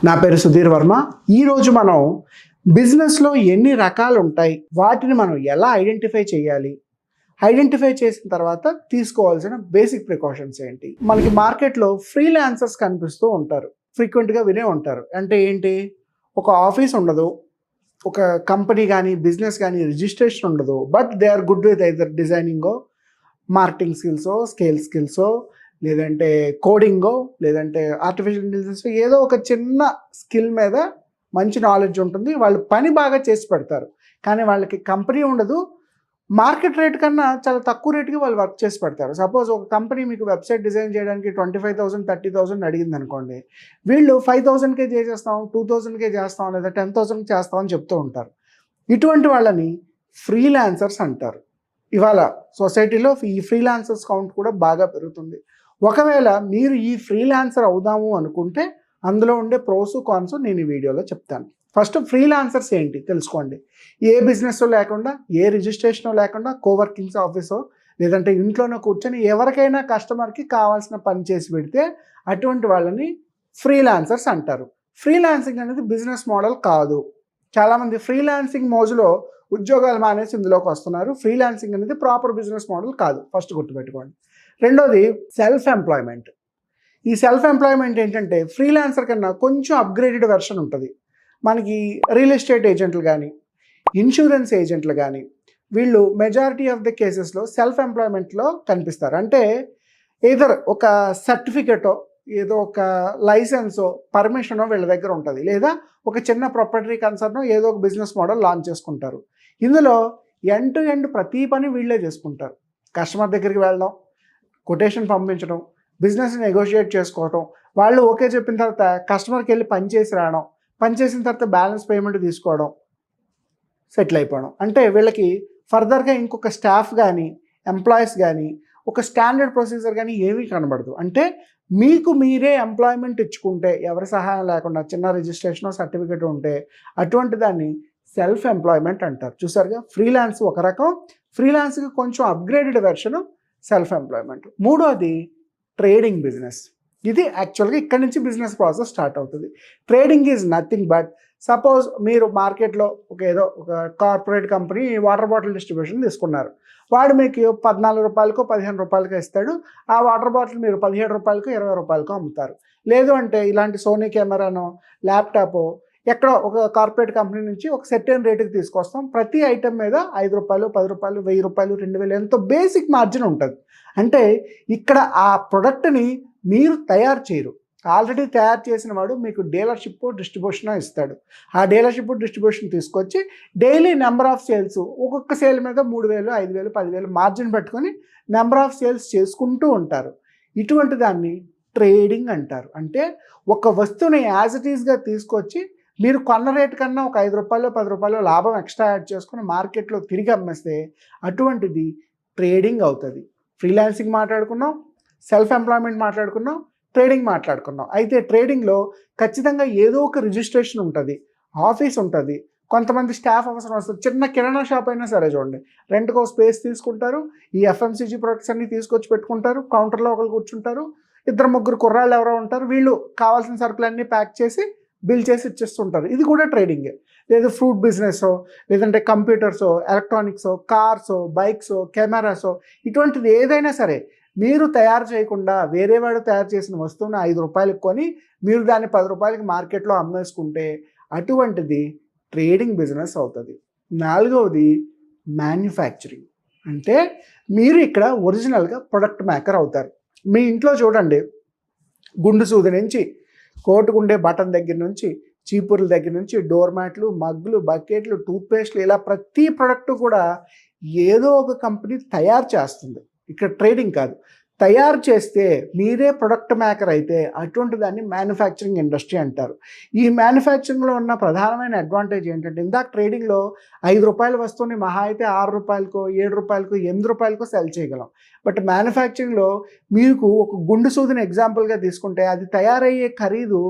నా పేరు సుధీర్ వర్మ. ఈరోజు మనం బిజినెస్లో ఎన్ని రకాలు ఉంటాయి, వాటిని మనం ఎలా ఐడెంటిఫై చేయాలి, ఐడెంటిఫై చేసిన తర్వాత తీసుకోవాల్సిన బేసిక్ ప్రికాషన్స్ ఏంటి. మనకి మార్కెట్లో ఫ్రీలాన్సర్స్ కనిపిస్తూ ఉంటారు, ఫ్రీక్వెంట్గా వినే ఉంటారు. అంటే ఏంటి, ఒక ఆఫీస్ ఉండదు, ఒక కంపెనీ కానీ బిజినెస్ కానీ రిజిస్ట్రేషన్ ఉండదు, but they are good with either డిజైనింగో, మార్కెటింగ్ స్కిల్సో, స్కేల్ స్కిల్సో, లేదంటే కోడింగో, లేదంటే ఆర్టిఫిషియల్ ఇంటెలిజెన్స్, ఏదో ఒక చిన్న స్కిల్ మీద మంచి నాలెడ్జ్ ఉంటుంది. వాళ్ళు పని బాగా చేసి పెడతారు, కానీ వాళ్ళకి కంపెనీ ఉండదు. మార్కెట్ రేట్ కన్నా చాలా తక్కువ రేటుకి వాళ్ళు వర్క్ చేసి పెడతారు. సపోజ్ ఒక కంపెనీ మీకు వెబ్సైట్ డిజైన్ చేయడానికి 25,000 30,000 అడిగింది అనుకోండి, వీళ్ళు 5,000కే చేసేస్తాం, 2,000కే చేస్తాం, లేదా 10,000కి చేస్తాం అని చెప్తూ ఉంటారు. ఇటువంటి వాళ్ళని ఫ్రీలాన్సర్స్ అంటారు. ఇవాళ సొసైటీలో ఈ ఫ్రీలాన్సర్స్ కౌంట్ కూడా బాగా పెరుగుతుంది. ఒకవేళ మీరు ఈ ఫ్రీలాన్సర్ అవుదాము అనుకుంటే అందులో ఉండే ప్రోస్ కాన్స్ నేను ఈ వీడియోలో చెప్తాను. ఫస్ట్ ఫ్రీలాన్సర్స్ ఏంటి తెలుసుకోండి. ఏ బిజినెస్ లేకుండా, ఏ రిజిస్ట్రేషన్ లేకుండా, కోవర్కింగ్స్ ఆఫీసో లేదంటే ఇంట్లోనే కూర్చొని ఎవరికైనా కస్టమర్కి కావాల్సిన పని చేసి పెడితే అటువంటి వాళ్ళని ఫ్రీలాన్సర్స్ అంటారు. ఫ్రీలాన్సింగ్ అనేది బిజినెస్ మోడల్ కాదు. చాలామంది ఫ్రీలాన్సింగ్ మోజులో ఉద్యోగాలు మానేసి ఇందులోకి వస్తున్నారు. ఫ్రీలాన్సింగ్ అనేది ప్రాపర్ బిజినెస్ మోడల్ కాదు, ఫస్ట్ గుర్తుపెట్టుకోండి. రెండోది సెల్ఫ్ ఎంప్లాయ్మెంట్. ఈ సెల్ఫ్ ఎంప్లాయ్మెంట్ ఏంటంటే ఫ్రీలాన్సర్ కన్నా కొంచెం అప్గ్రేడెడ్ వెర్షన్ ఉంటుంది. మనకి రియల్ ఎస్టేట్ ఏజెంట్లు కానీ, ఇన్సూరెన్స్ ఏజెంట్లు కానీ, వీళ్ళు మెజారిటీ ఆఫ్ ద కేసెస్లో సెల్ఫ్ ఎంప్లాయ్మెంట్లో కనిపిస్తారు. అంటే ఏదర్ ఒక సర్టిఫికెటో, ఏదో ఒక లైసెన్సో, పర్మిషనో వీళ్ళ దగ్గర ఉంటుంది, లేదా ఒక చిన్న ప్రాపర్టీ కన్సర్నో ఏదో ఒక బిజినెస్ మోడల్ లాంచ్ చేసుకుంటారు. ఇందులో ఎండ్ టు ఎండ్ ప్రతి పని వీళ్ళే చేసుకుంటారు. కస్టమర్ దగ్గరికి వెళ్ళడం, కొటేషన్ పంపించడం, బిజినెస్ నెగోషియేట్ చేసుకోవడం, వాళ్ళు ఓకే చెప్పిన తర్వాత కస్టమర్కి వెళ్ళి పని చేసి రావడం, పని చేసిన తర్వాత బ్యాలెన్స్ పేమెంట్ తీసుకోవడం, సెటిల్ అయిపోవడం. అంటే వీళ్ళకి ఫర్దర్గా ఇంకొక స్టాఫ్ కానీ, ఎంప్లాయీస్ కానీ, ఒక స్టాండర్డ్ ప్రొసీజర్ కానీ ఏమీ కనబడదు. అంటే మీకు మీరే ఎంప్లాయ్మెంట్ ఇచ్చుకుంటే, ఎవరి సహాయం లేకుండా చిన్న రిజిస్ట్రేషన్ సర్టిఫికేట్ ఉంటే అటువంటి దాన్ని సెల్ఫ్ ఎంప్లాయ్మెంట్ అంటారు. చూసారుగా, ఫ్రీలాన్స్ ఒక రకం, ఫ్రీలాన్స్కి కొంచెం అప్గ్రేడెడ్ వెర్షను సెల్ఫ్ ఎంప్లాయ్మెంట్. మూడోది ట్రేడింగ్ బిజినెస్. ఇది యాక్చువల్గా ఇక్కడ నుంచి బిజినెస్ ప్రాసెస్ స్టార్ట్ అవుతుంది. Trading is nothing but, suppose మీరు మార్కెట్లో ఒక corporate company water bottle distribution తీసుకున్నారు. వాడు మీకు 14 రూపాయలకో 15 రూపాయలకో ఇస్తాడు. ఆ వాటర్ బాటిల్ మీరు 17 రూపాయలకో 20 రూపాయలకో అమ్ముతారు. లేదు అంటే ఇలాంటి సోనీ కెమెరానో, ల్యాప్టాపో ఎక్కడో ఒక కార్పొరేట్ కంపెనీ నుంచి ఒక సెర్టైన్ రేటుకి తీసుకొస్తాం. ప్రతి ఐటెం మీద 5 రూపాయలు, 10 రూపాయలు, 1000 రూపాయలు, 2000 ఎంతో బేసిక్ మార్జిన్ ఉంటుంది. అంటే ఇక్కడ ఆ ప్రొడక్ట్ని మీరు తయారు చేయరు, ఆల్రెడీ తయారు చేసిన వాడు మీకు డీలర్షిప్ డిస్ట్రిబ్యూషన్ ఇస్తాడు. ఆ డీలర్షిప్ డిస్ట్రిబ్యూషన్ తీసుకొచ్చి డైలీ నెంబర్ ఆఫ్ సేల్స్, ఒక్కొక్క సేల్ మీద 3,000, 5,000, 10,000 మార్జిన్ పెట్టుకొని నెంబర్ ఆఫ్ సేల్స్ చేసుకుంటూ ఉంటారు. ఇటువంటి దాన్ని ట్రేడింగ్ అంటారు. అంటే ఒక వస్తువుని యాజ్ ఇట్ ఈస్గా తీసుకొచ్చి మీరు కొన్న రేటు కన్నా ఒక 5 రూపాయలు, 10 రూపాయలు లాభం ఎక్స్ట్రా యాడ్ చేసుకుని మార్కెట్లో తిరిగి అమ్మేస్తే అటువంటిది ట్రేడింగ్ అవుతుంది. ఫ్రీలాన్సింగ్ మాట్లాడుకున్నాం, సెల్ఫ్ ఎంప్లాయ్మెంట్ మాట్లాడుకున్నాం, ట్రేడింగ్ మాట్లాడుకున్నాం. అయితే ట్రేడింగ్లో ఖచ్చితంగా ఏదో ఒక రిజిస్ట్రేషన్ ఉంటుంది, ఆఫీస్ ఉంటుంది, కొంతమంది స్టాఫ్ అవసరం వస్తుంది. చిన్న కిరాణా షాప్ అయినా సరే చూడండి, రెంట్కో స్పేస్ తీసుకుంటారు, ఈ ఎఫ్ఎంసీజీ ప్రొడక్ట్స్ అన్నీ తీసుకొచ్చి పెట్టుకుంటారు, కౌంటర్లో ఒకరు కూర్చుంటారు, 2-3 కుర్రాళ్ళు ఎవరో ఉంటారు, వీళ్ళు కావాల్సిన సరుకులన్నీ ప్యాక్ చేసి బిల్ చేసి ఇచ్చేస్తుంటారు. ఇది కూడా ట్రేడింగే. లేదా ఫ్రూట్ బిజినెసో, లేదంటే కంప్యూటర్సో, ఎలక్ట్రానిక్సో, కార్సో, బైక్సో, కెమెరాసో, ఇటువంటిది ఏదైనా సరే మీరు తయారు చేయకుండా వేరే వాడు తయారు చేసిన వస్తువుని 5 రూపాయలకు కొని మీరు దాన్ని 10 రూపాయలకి మార్కెట్లో అమ్మేసుకుంటే అటువంటిది ట్రేడింగ్ బిజినెస్ అవుతుంది. నాలుగవది మ్యానుఫ్యాక్చరింగ్. అంటే మీరు ఇక్కడ ఒరిజినల్గా ప్రొడక్ట్ మేకర్ అవుతారు. మీ ఇంట్లో చూడండి, గుండు సూది నుంచి కోటుకుండే బటన్ దగ్గర నుంచి, చీపుర్ల దగ్గర నుంచి, డోర్ మ్యాట్లు, మగ్గులు, బకెట్లు, టూత్పేస్ట్లు, ఇలా ప్రతి ప్రోడక్ట్ కూడా ఏదో ఒక కంపెనీ తయారు చేస్తుంది. ఇక్కడ ట్రేడింగ్ కాదు, తయారు చేస్తే మీరే ప్రొడక్ట్ మేకర్ అయితే అటువంటి దాన్ని మ్యానుఫ్యాక్చరింగ్ ఇండస్ట్రీ అంటారు. ఈ మ్యానుఫ్యాక్చరింగ్లో ఉన్న ప్రధానమైన అడ్వాంటేజ్ ఏంటంటే, ఇందాక ట్రేడింగ్లో 5 రూపాయల వస్తువుని మహా అయితే 6 రూపాయలకో, 7 రూపాయలకో, 8 రూపాయలకో సెల్ చేయగలం. బట్ మ్యానుఫ్యాక్చరింగ్లో మీకు ఒక గుండు సూదిని ఎగ్జాంపుల్గా తీసుకుంటే అది తయారయ్యే ఖరీదు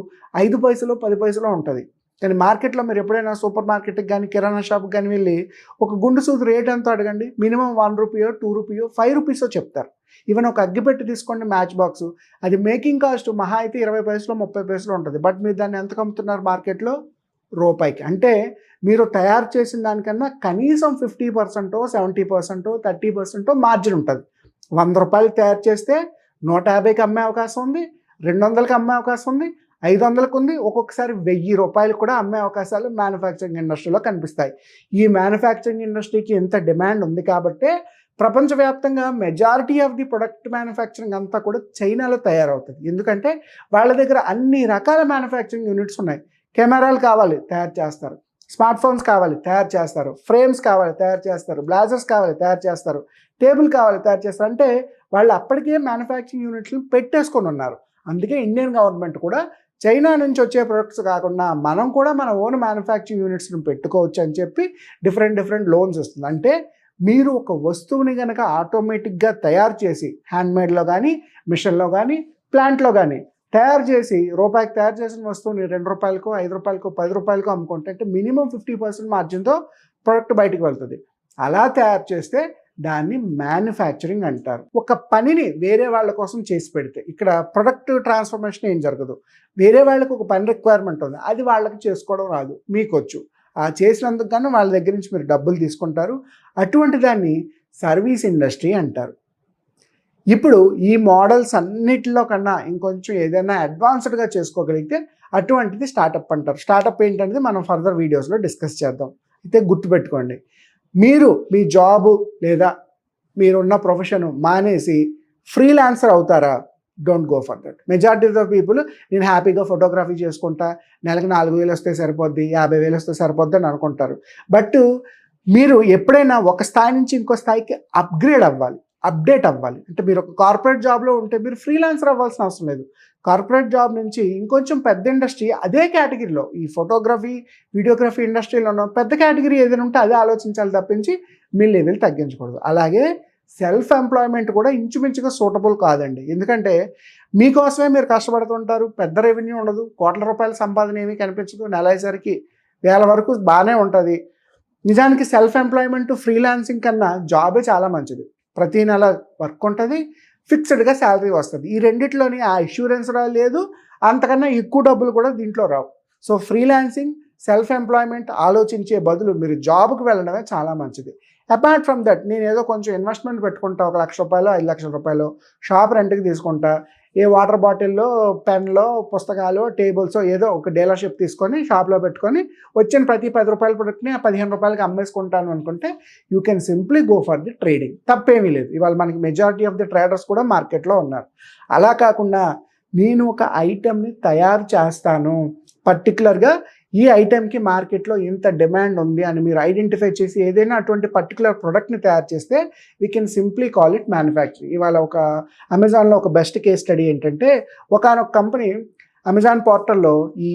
5 పైసలు 10 పైసలు ఉంటుంది. కానీ మార్కెట్లో మీరు ఎప్పుడైనా సూపర్ మార్కెట్కి కానీ, కిరాణా షాప్కి కానీ వెళ్ళి ఒక గుండు సూది రేట్ ఎంతో అడగండి, మినిమం 1 రూపీయో, 2 రూపీయో, 5 రూపీసో చెప్తారు. ఈవెన్ ఒక అగ్గిపెట్టి తీసుకోండి, మ్యాచ్ బాక్స్, అది మేకింగ్ కాస్ట్ మహా అయితే 20 పైసలు 30 పైసలు ఉంటుంది. బట్ మీరు దాన్ని ఎంతకు అమ్ముతున్నారు మార్కెట్లో? రూపాయికి. అంటే మీరు తయారు చేసిన దానికన్నా కనీసం 50%, 70%, 30% మార్జిన్ ఉంటుంది. రూ. 100 తయారు చేస్తే 150కి అమ్మే అవకాశం ఉంది, 200కి అమ్మే అవకాశం ఉంది, 500కి ఉంది, ఒక్కొక్కసారి రూ. 1000 కూడా అమ్మే అవకాశాలు మ్యానుఫ్యాక్చరింగ్ ఇండస్ట్రీలో కనిపిస్తాయి. ఈ మ్యానుఫ్యాక్చరింగ్ ఇండస్ట్రీకి ఎంత డిమాండ్ ఉంది కాబట్టే ప్రపంచవ్యాప్తంగా majority of the product manufacturing అంతా కూడా చైనాలో తయారవుతుంది. ఎందుకంటే వాళ్ళ దగ్గర అన్ని రకాల మ్యానుఫ్యాక్చరింగ్ యూనిట్స్ ఉన్నాయి. కెమెరాలు కావాలి, తయారు చేస్తారు. స్మార్ట్ ఫోన్స్ కావాలి, తయారు చేస్తారు. ఫ్రేమ్స్ కావాలి, తయారు చేస్తారు. బ్లాజర్స్ కావాలి, తయారు చేస్తారు. టేబుల్ కావాలి, తయారు చేస్తారు. అంటే వాళ్ళు అప్పటికే మ్యానుఫ్యాక్చరింగ్ యూనిట్లు పెట్టేసుకొని ఉన్నారు. అందుకే ఇండియన్ గవర్నమెంట్ కూడా చైనా నుంచి వచ్చే ప్రొడక్ట్స్ కాకుండా మనం కూడా మన ఓన్ మ్యానుఫ్యాక్చరింగ్ యూనిట్స్ని పెట్టుకోవచ్చు అని చెప్పి డిఫరెంట్ లోన్స్ ఇస్తుంది. అంటే మీరు ఒక వస్తువుని కనుక ఆటోమేటిక్గా తయారు చేసి హ్యాండ్మేడ్లో కానీ, మిషన్లో కానీ, ప్లాంట్లో కానీ తయారు చేసి రూపాయికి తయారు చేసిన వస్తువుని ₹2, ₹5, ₹10 అమ్ముకుంటే అంటే మినిమం 50% మార్జిన్తో ప్రొడక్ట్ బయటకు వెళ్తుంది. అలా తయారు చేస్తే దాన్ని మ్యానుఫ్యాక్చరింగ్ అంటారు. ఒక పనిని వేరే వాళ్ళ కోసం చేసి పెడితే ఇక్కడ ప్రొడక్ట్ ట్రాన్స్ఫర్మేషన్ ఏం జరగదు. వేరే వాళ్ళకి ఒక పని రిక్వైర్మెంట్ ఉంది, అది వాళ్ళకి చేసుకోవడం రాదు, మీకొచ్చు. ఆ చేసినందుకు గాను వాళ్ళ దగ్గర నుంచి మీరు డబ్బులు తీసుకుంటారు. అటువంటి దాన్ని సర్వీస్ ఇండస్ట్రీ అంటారు. ఇప్పుడు ఈ మోడల్స్ అన్నిటిలో కన్నా ఇంకొంచెం ఏదైనా అడ్వాన్స్డ్గా చేసుకోగలిగితే అటువంటిది స్టార్టప్ అంటారు. స్టార్టప్ ఏంటనేది మనం ఫర్దర్ వీడియోస్లో డిస్కస్ చేద్దాం. అయితే గుర్తుపెట్టుకోండి, మీరు మీ జాబు లేదా మీరున్న ప్రొఫెషన్ మానేసి ఫ్రీలాన్సర్ అవుతారా? Don't go for that. Majority of the people నేను హ్యాపీగా ఫోటోగ్రఫీ చేసుకుంటా, నెలకు 4,000 వస్తే సరిపోద్ది, 50,000 వస్తే సరిపోద్ది అని అనుకుంటారు. బట్ మీరు ఎప్పుడైనా ఒక స్థాయి నుంచి ఇంకో స్థాయికి అప్డేట్ అవ్వాలి. అంటే మీరు ఒక కార్పొరేట్ జాబ్లో ఉంటే మీరు ఫ్రీలాన్సర్ అవ్వాల్సిన అవసరం లేదు. కార్పొరేట్ జాబ్ నుంచి ఇంకొంచెం పెద్ద ఇండస్ట్రీ అదే కేటగిరీలో ఈ ఫోటోగ్రఫీ, వీడియోగ్రఫీ ఇండస్ట్రీలో ఉన్న పెద్ద కేటగిరీ ఏదైనా ఉంటే అదే ఆలోచించాలి తప్పించి మీ లెవెల్ తగ్గించకూడదు. అలాగే సెల్ఫ్ ఎంప్లాయ్మెంట్ కూడా ఇంచుమించుగా సూటబుల్ కాదండి. ఎందుకంటే మీకోసమే మీరు కష్టపడుతుంటారు, పెద్ద రెవెన్యూ ఉండదు, కోట్ల రూపాయల సంపాదన ఏమీ కనిపించదు, నెల అయ్యేసరికి 1000 వరకు బాగానే ఉంటుంది. నిజానికి సెల్ఫ్ ఎంప్లాయ్మెంట్ ఫ్రీలాన్సింగ్ కన్నా జాబే చాలా మంచిది. ప్రతి నెల వర్క్ ఉంటుంది, ఫిక్స్డ్గా శాలరీ వస్తుంది. ఈ రెండిట్లోని ఆ ఇన్సూరెన్స్ లేదు, అంతకన్నా ఎక్కువ డబ్బులు కూడా దీంట్లో రావు. సో ఫ్రీలాన్సింగ్, సెల్ఫ్ ఎంప్లాయ్మెంట్ ఆలోచించే బదులు మీరు జాబ్కి వెళ్ళడమే చాలా మంచిది. అపార్ట్ ఫ్రమ్ దట్ నేను ఏదో కొంచెం ఇన్వెస్ట్మెంట్ పెట్టుకుంటా, ₹1,00,000, ₹5,00,000 షాప్ రెంట్కి తీసుకుంటా, ఏ వాటర్ బాటిల్లో, పెన్లో, పుస్తకాలు, టేబుల్స్ ఏదో ఒక డీలర్షిప్ తీసుకొని షాప్లో పెట్టుకొని వచ్చిన ప్రతి ₹10 ప్రొడక్ట్ని ₹15కి అమ్మేసుకుంటాను అనుకుంటే you can simply go for the trading. తప్పేమీ లేదు. ఇవాళ మనకి మెజారిటీ ఆఫ్ ది ట్రేడర్స్ కూడా మార్కెట్లో ఉన్నారు. అలా కాకుండా నేను ఒక ఐటెంని తయారు చేస్తాను, పర్టికులర్గా ఈ ఐటెంకి మార్కెట్లో ఇంత డిమాండ్ ఉంది అని మీరు ఐడెంటిఫై చేసి ఏదైనా అటువంటి పర్టికులర్ ప్రొడక్ట్ని తయారు చేస్తే we can simply call it manufacturing. ఇవాళ ఒక అమెజాన్లో ఒక బెస్ట్ కేస్ స్టడీ ఏంటంటే ఒకానొక కంపెనీ అమెజాన్ పోర్టల్లో ఈ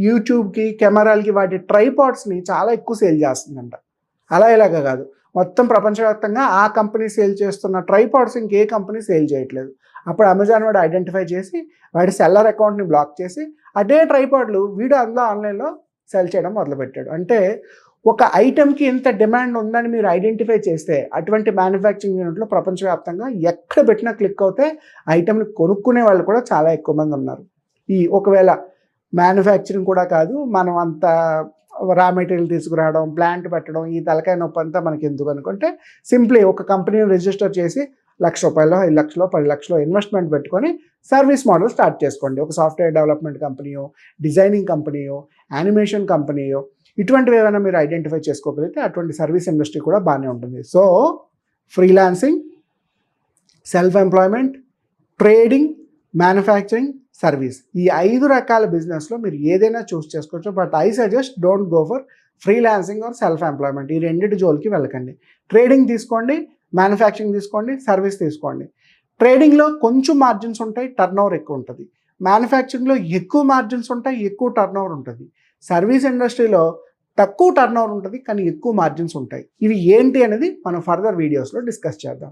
యూట్యూబ్కి, కెమెరాలకి వాటి ట్రైపాడ్స్ని చాలా ఎక్కువ సేల్ చేస్తుందంట. అలా ఇలాగా కాదు, మొత్తం ప్రపంచవ్యాప్తంగా ఆ కంపెనీ సేల్ చేస్తున్న ట్రైపాడ్స్ ఇంకే కంపెనీ సేల్ చేయట్లేదు. అప్పుడు అమెజాన్ వాడు ఐడెంటిఫై చేసి వాడి సెల్లర్ అకౌంట్ని బ్లాక్ చేసి అదే ట్రైపాడ్లు వీడు అందులో ఆన్లైన్లో సెల్ చేయడం మొదలుపెట్టాడు. అంటే ఒక ఐటెంకి ఎంత డిమాండ్ ఉందని మీరు ఐడెంటిఫై చేస్తే అటువంటి మ్యానుఫ్యాక్చరింగ్ యూనిట్లో ప్రపంచవ్యాప్తంగా ఎక్కడ పెట్టినా క్లిక్ అవుతే ఐటెంని కొనుక్కునే వాళ్ళు కూడా చాలా ఎక్కువ మంది ఉన్నారు. ఒకవేళ మ్యానుఫ్యాక్చరింగ్ కూడా కాదు, మనం అంత రా మెటీరియల్ తీసుకురావడం, ప్లాంట్ పెట్టడం, ఈ తలకాయ నొప్పి అంతా మనకి ఎందుకు అనుకుంటే సింప్లీ ఒక కంపెనీని రిజిస్టర్ చేసి ₹1,00,000, ₹5,00,000, ₹10,00,000 ఇన్వెస్ట్మెంట్ పెట్టుకొని సర్వీస్ మోడల్ స్టార్ట్ చేసుకోండి. ఒక సాఫ్ట్వేర్ డెవలప్మెంట్ కంపెనీయో, డిజైనింగ్ కంపెనీయో, యానిమేషన్ కంపెనీయో, ఇటువంటివి ఏమైనా మీరు ఐడెంటిఫై చేసుకోగలిగితే అటువంటి సర్వీస్ ఇండస్ట్రీ కూడా బాగానే ఉంటుంది. So freelancing, self employment, trading, manufacturing, service, ఈ 5 రకాల బిజినెస్లో మీరు ఏదైనా చూస్ చేసుకోవచ్చు. But I suggest don't go for freelancing or self employment. ఈ రెండింటి జోలికి వెళ్ళకండి. ట్రేడింగ్ తీసుకోండి, మ్యానుఫ్యాక్చరింగ్ తీసుకోండి, సర్వీస్ తీసుకోండి. ట్రేడింగ్లో కొంచెం మార్జిన్స్ ఉంటాయి, టర్న్ ఓవర్ ఎక్కువ ఉంటుంది. మ్యానుఫ్యాక్చరింగ్లో ఎక్కువ మార్జిన్స్ ఉంటాయి, ఎక్కువ టర్న్ ఓవర్ ఉంటుంది. సర్వీస్ ఇండస్ట్రీలో తక్కువ టర్న్ ఓవర్ ఉంటుంది కానీ ఎక్కువ మార్జిన్స్ ఉంటాయి. ఇవి ఏంటి అనేది మనం ఫర్దర్ వీడియోస్లో డిస్కస్ చేద్దాం.